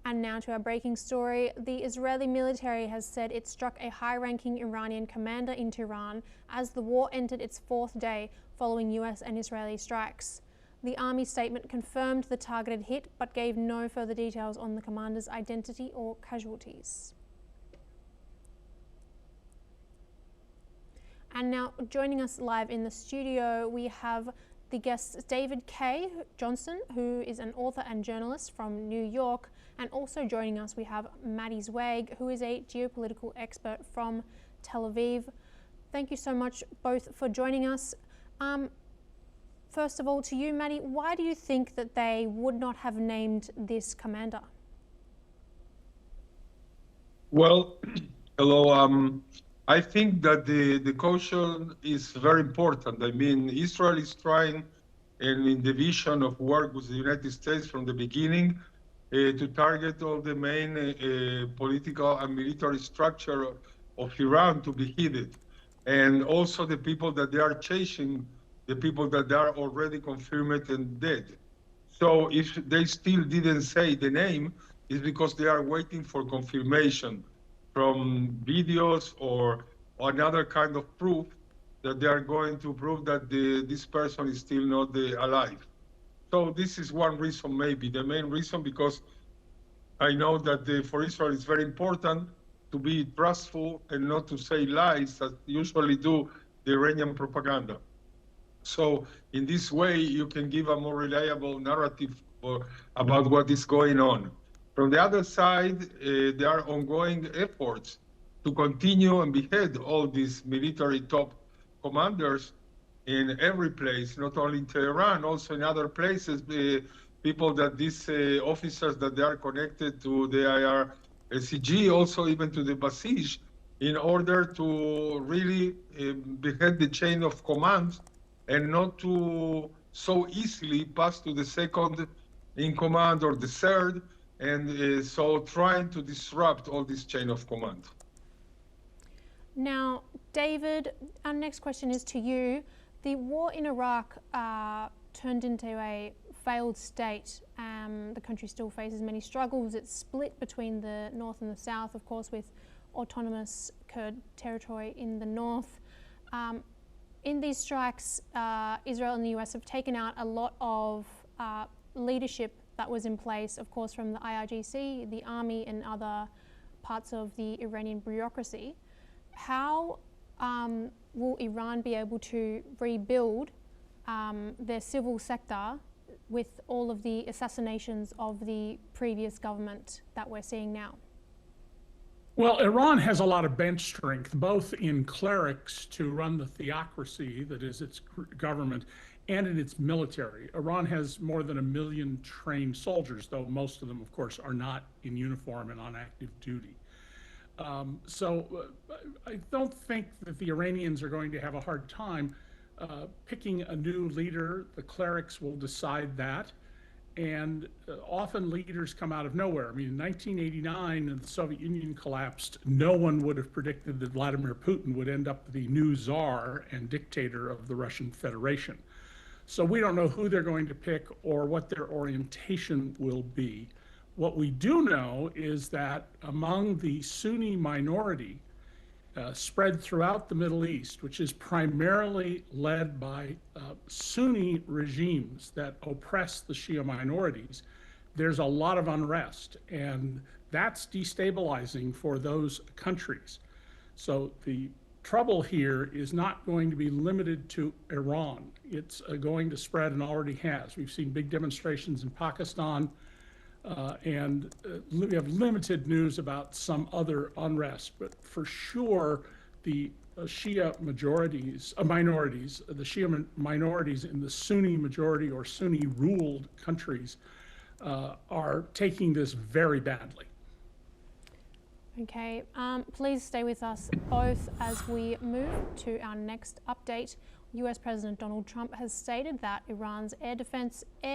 And now to our breaking story. The Israeli military has said it struck a high-ranking Iranian commander in Tehran as the war entered its fourth day following US and Israeli strikes. The army statement confirmed the targeted hit but gave no further details on the commander's identity or casualties. And now joining us live in the studio, we have the guest David K. Johnson, who is an author and journalist from New York. And also joining us, we have Maddie Zweig, who is a geopolitical expert from Tel Aviv. Thank you so much both for joining us. First of all, to you, Maddie, why do you think that they would not have named this commander? Well, hello. I think that the caution is very important. I mean, Israel is trying, and in the vision of work with the United States from the beginning, to target all the main political and military structure of Iran to be hidden. And also the people that they are chasing, the people that they are already confirmed and dead. So if they still didn't say the name, it's because they are waiting for confirmation from videos or another kind of proof that they are going to prove that this person is still not alive. So this is one reason, maybe the main reason, because I know that for Israel it's very important to be trustful and not to say lies that usually do the Iranian propaganda. So in this way, you can give a more reliable narrative about what is going on. From the other side, there are ongoing efforts to continue and behead all these military top commanders in every place, not only in Tehran, also in other places, people that these officers that they are connected to the IRCG, also even to the Basij, in order to really behead the chain of command and not to so easily pass to the second in command or the third, and so trying to disrupt all this chain of command. Now, David, our next question is to you. The war in Iraq turned into a failed state. The country still faces many struggles. It's split between the north and the south, of course, with autonomous Kurd territory in the north. In these strikes, Israel and the US have taken out a lot of leadership that was in place, of course, from the IRGC, the army, and other parts of the Iranian bureaucracy. How will Iran be able to rebuild their civil sector with all of the assassinations of the previous government that we're seeing now? Well, Iran has a lot of bench strength, both in clerics to run the theocracy that is its government, and in its military. Iran has more than 1 million trained soldiers, though most of them, of course, are not in uniform and on active duty. So I don't think that the Iranians are going to have a hard time picking a new leader. The clerics will decide that. And often leaders come out of nowhere. I mean, in 1989, when the Soviet Union collapsed, no one would have predicted that Vladimir Putin would end up the new czar and dictator of the Russian Federation. So we don't know who they're going to pick or what their orientation will be. What we do know is that among the Sunni minority spread throughout the Middle East, which is primarily led by Sunni regimes that oppress the Shia minorities, there's a lot of unrest, and that's destabilizing for those countries. So the trouble here is not going to be limited to Iran. It's going to spread and already has. We've seen big demonstrations in Pakistan, and we have limited news about some other unrest, but for sure the Shia minorities, the Shia minorities in the Sunni majority or Sunni ruled countries are taking this very badly. Okay, please stay with us both as we move to our next update. US President Donald Trump has stated that Iran's air defense, air